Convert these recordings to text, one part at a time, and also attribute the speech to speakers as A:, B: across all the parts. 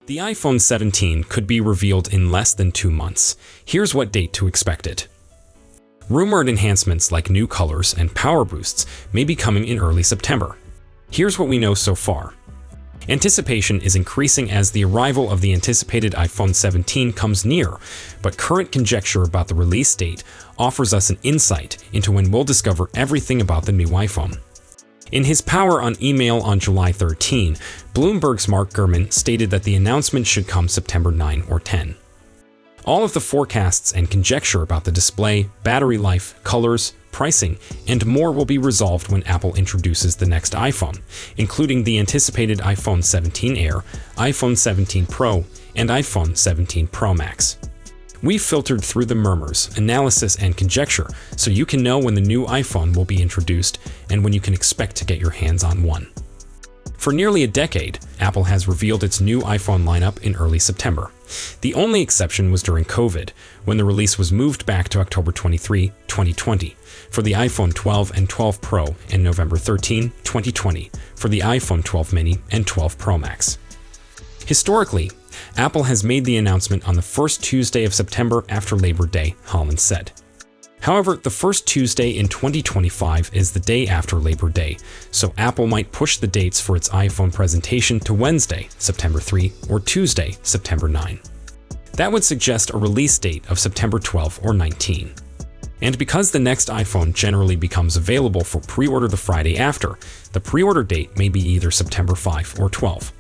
A: The iPhone 17 could be revealed in less than 2 months. Here's what date to expect it. Rumored enhancements like new colors and power boosts may be coming in early September. Here's what we know so far. Anticipation is increasing as the arrival of the anticipated iPhone 17 comes near, but current conjecture about the release date offers us an insight into when we'll discover everything about the new iPhone. In his Power on Email on July 13, Bloomberg's Mark Gurman stated that the announcement should come September 9 or 10. All of the forecasts and conjecture about the display, battery life, colors, pricing, and more will be resolved when Apple introduces the next iPhone, including the anticipated iPhone 17 Air, iPhone 17 Pro, and iPhone 17 Pro Max. We've filtered through the murmurs, analysis, and conjecture so you can know when the new iPhone will be introduced and when you can expect to get your hands on one. For nearly a decade, Apple has revealed its new iPhone lineup in early September. The only exception was during COVID, when the release was moved back to October 23, 2020, for the iPhone 12 and 12 Pro, and November 13, 2020, for the iPhone 12 mini and 12 Pro Max. Historically, Apple has made the announcement on the first Tuesday of September after Labor Day, Holland said. However, the first Tuesday in 2025 is the day after Labor Day, so Apple might push the dates for its iPhone presentation to Wednesday, September 3, or Tuesday, September 9. That would suggest a release date of September 12 or 19. And because the next iPhone generally becomes available for pre-order the Friday after, the pre-order date may be either September 5 or 12.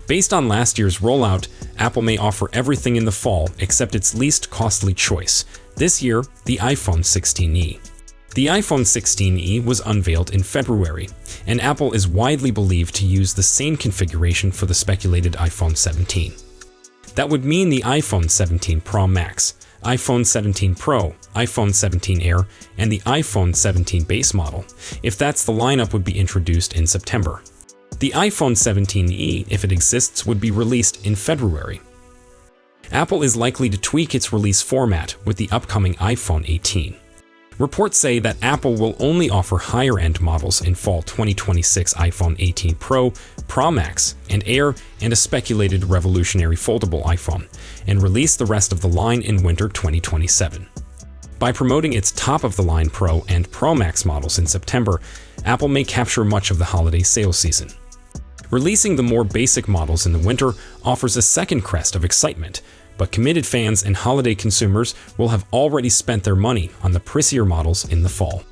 A: Based on last year's rollout, Apple may offer everything in the fall except its least costly choice, this year, the iPhone 16e. The iPhone 16e was unveiled in February, and Apple is widely believed to use the same configuration for the speculated iPhone 17. That would mean the iPhone 17 Pro Max, iPhone 17 Pro, iPhone 17 Air, and the iPhone 17 base model, if that's the lineup, would be introduced in September. The iPhone 17e, if it exists, would be released in February. Apple is likely to tweak its release format with the upcoming iPhone 18. Reports say that Apple will only offer higher-end models in fall 2026 iPhone 18 Pro, Pro Max, and Air, and a speculated revolutionary foldable iPhone, and release the rest of the line in winter 2027. By promoting its top-of-the-line Pro and Pro Max models in September, Apple may capture much of the holiday sales season. Releasing the more basic models in the winter offers a second crest of excitement, but committed fans and holiday consumers will have already spent their money on the pricier models in the fall.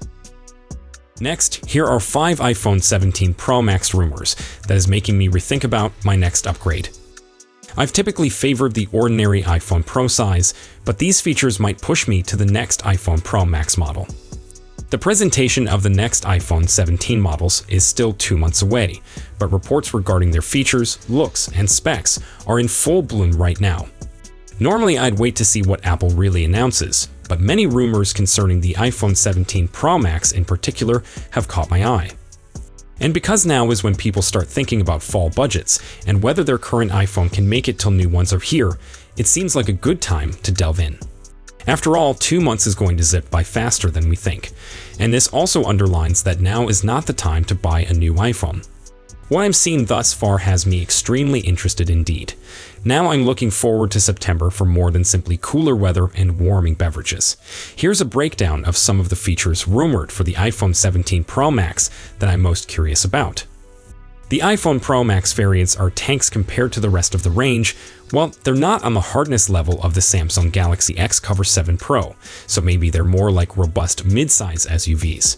A: Next, here are 5 iPhone 17 Pro Max rumors that is making me rethink about my next upgrade. I've typically favored the ordinary iPhone Pro size, but these features might push me to the next iPhone Pro Max model. The presentation of the next iPhone 17 models is still 2 months away, but reports regarding their features, looks, and specs are in full bloom right now. Normally, I'd wait to see what Apple really announces, but many rumors concerning the iPhone 17 Pro Max in particular have caught my eye. And because now is when people start thinking about fall budgets and whether their current iPhone can make it till new ones are here, it seems like a good time to delve in. After all, 2 months is going to zip by faster than we think, and this also underlines that now is not the time to buy a new iPhone. What I'm seeing thus far has me extremely interested indeed. Now I'm looking forward to September for more than simply cooler weather and warming beverages. Here's a breakdown of some of the features rumored for the iPhone 17 Pro Max that I'm most curious about. The iPhone Pro Max variants are tanks compared to the rest of the range. Well, they're not on the hardness level of the Samsung Galaxy X Cover 7 Pro, so maybe they're more like robust mid-size SUVs.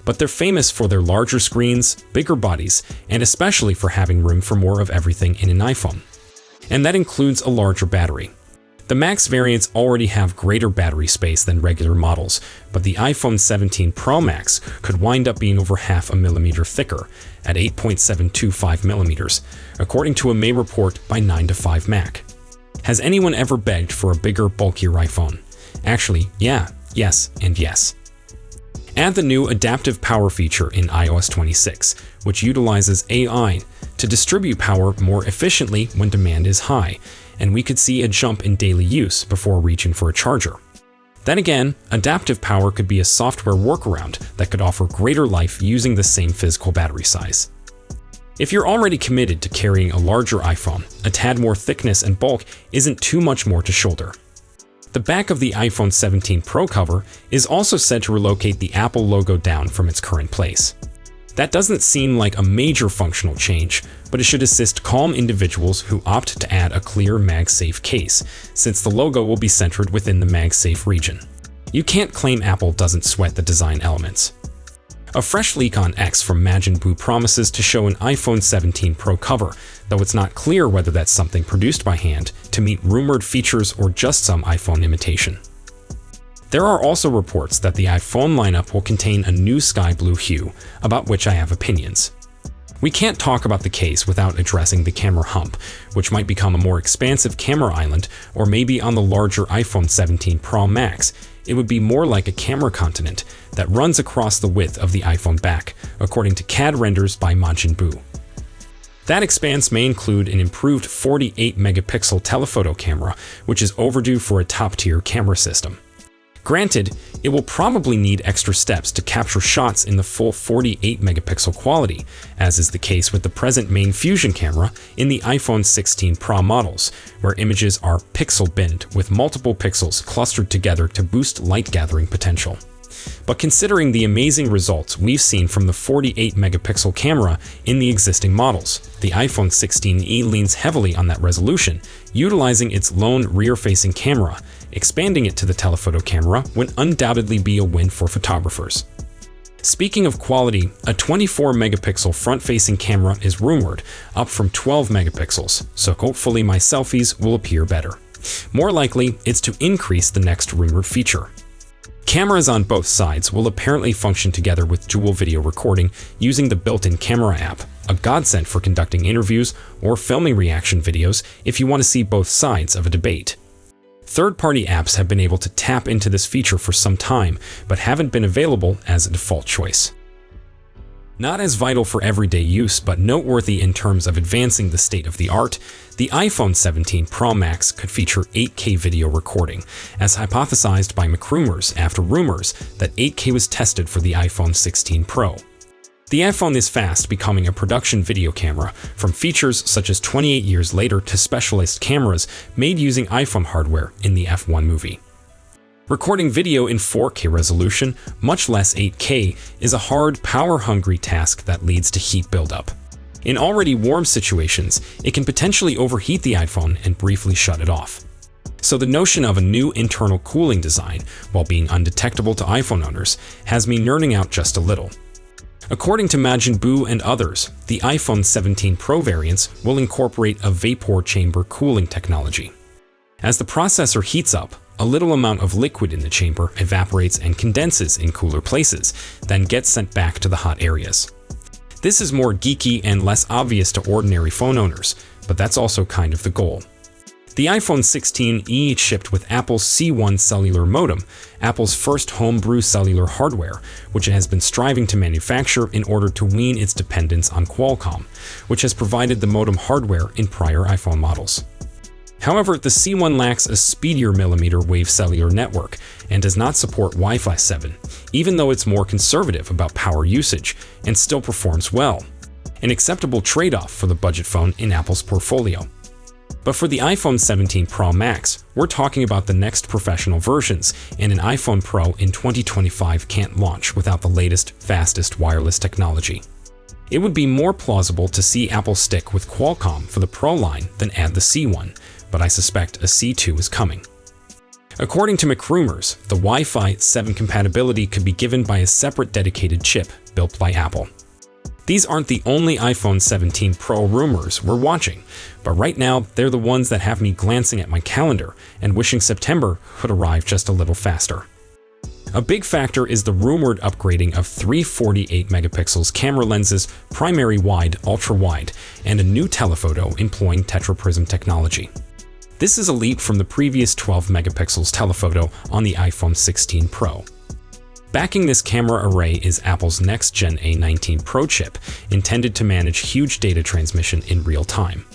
A: But they're famous for their larger screens, bigger bodies, and especially for having room for more of everything in an iPhone. And that includes a larger battery. The Max variants already have greater battery space than regular models, but the iPhone 17 Pro Max could wind up being over half a millimeter thicker, at 8.725 millimeters, according to a May report by 9to5Mac. Has anyone ever begged for a bigger, bulkier iPhone? Actually, yeah, yes, and yes. Add the new adaptive power feature in iOS 26, which utilizes AI to distribute power more efficiently when demand is high, and we could see a jump in daily use before reaching for a charger. Then again, adaptive power could be a software workaround that could offer greater life using the same physical battery size. If you're already committed to carrying a larger iPhone, a tad more thickness and bulk isn't too much more to shoulder. The back of the iPhone 17 Pro cover is also said to relocate the Apple logo down from its current place. That doesn't seem like a major functional change, but it should assist calm individuals who opt to add a clear MagSafe case, since the logo will be centered within the MagSafe region. You can't claim Apple doesn't sweat the design elements. A fresh leak on X from Majin promises to show an iPhone 17 Pro cover, though it's not clear whether that's something produced by hand to meet rumored features or just some iPhone imitation. There are also reports that the iPhone lineup will contain a new sky blue hue, about which I have opinions. We can't talk about the case without addressing the camera hump, which might become a more expansive camera island, or maybe on the larger iPhone 17 Pro Max, it would be more like a camera continent that runs across the width of the iPhone back, according to CAD renders by Majin. That expanse may include an improved 48-megapixel telephoto camera, which is overdue for a top-tier camera system. Granted, it will probably need extra steps to capture shots in the full 48-megapixel quality, as is the case with the present main fusion camera in the iPhone 16 Pro models, where images are pixel-binned with multiple pixels clustered together to boost light-gathering potential. But considering the amazing results we've seen from the 48-megapixel camera in the existing models, the iPhone 16e leans heavily on that resolution, utilizing its lone rear-facing camera. Expanding it to the telephoto camera would undoubtedly be a win for photographers. Speaking of quality, a 24-megapixel front-facing camera is rumored, up from 12 megapixels, so hopefully my selfies will appear better. More likely, it's to increase the next rumored feature. Cameras on both sides will apparently function together with dual video recording using the built-in camera app, a godsend for conducting interviews or filming reaction videos if you want to see both sides of a debate. Third-party apps have been able to tap into this feature for some time, but haven't been available as a default choice. Not as vital for everyday use, but noteworthy in terms of advancing the state-of-the-art, the iPhone 17 Pro Max could feature 8K video recording, as hypothesized by McRumors after rumors that 8K was tested for the iPhone 16 Pro. The iPhone is fast becoming a production video camera, from features such as 28 years later to specialized cameras made using iPhone hardware in the F1 movie. Recording video in 4K resolution, much less 8K, is a hard, power-hungry task that leads to heat buildup. In already warm situations, it can potentially overheat the iPhone and briefly shut it off. So the notion of a new internal cooling design, while being undetectable to iPhone owners, has me nerding out just a little. According to Majin and others, the iPhone 17 Pro variants will incorporate a vapor chamber cooling technology. As the processor heats up, a little amount of liquid in the chamber evaporates and condenses in cooler places, then gets sent back to the hot areas. This is more geeky and less obvious to ordinary phone owners, but that's also kind of the goal. The iPhone 16e shipped with Apple's C1 cellular modem, Apple's first homebrew cellular hardware, which it has been striving to manufacture in order to wean its dependence on Qualcomm, which has provided the modem hardware in prior iPhone models. However, the C1 lacks a speedier millimeter wave cellular network and does not support Wi-Fi 7, even though it's more conservative about power usage and still performs well, an acceptable trade-off for the budget phone in Apple's portfolio. But for the iPhone 17 Pro Max, we're talking about the next professional versions, and an iPhone Pro in 2025 can't launch without the latest, fastest wireless technology. It would be more plausible to see Apple stick with Qualcomm for the Pro line than add the C1, but I suspect a C2 is coming. According to McRumors, the Wi-Fi 7 compatibility could be given by a separate dedicated chip built by Apple. These aren't the only iPhone 17 Pro rumors we're watching, but right now they're the ones that have me glancing at my calendar and wishing September could arrive just a little faster. A big factor is the rumored upgrading of 3 48-megapixels camera lenses, primary wide, ultra-wide, and a new telephoto employing tetraprism technology. This is a leap from the previous 12 megapixels telephoto on the iPhone 16 Pro. Backing this camera array is Apple's next-gen A19 Pro chip, intended to manage huge data transmission in real time.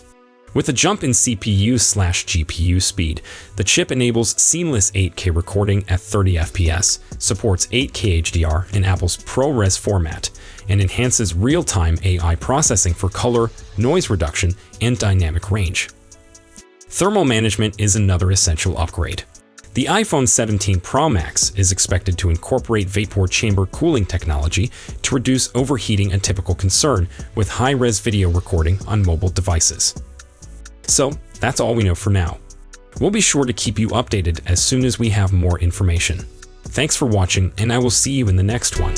A: With a jump in CPU/GPU speed, the chip enables seamless 8K recording at 30 FPS, supports 8K HDR in Apple's ProRes format, and enhances real-time AI processing for color, noise reduction, and dynamic range. Thermal management is another essential upgrade. The iPhone 17 Pro Max is expected to incorporate vapor chamber cooling technology to reduce overheating, a typical concern with high-res video recording on mobile devices. So, that's all we know for now. We'll be sure to keep you updated as soon as we have more information. Thanks for watching, and I will see you in the next one.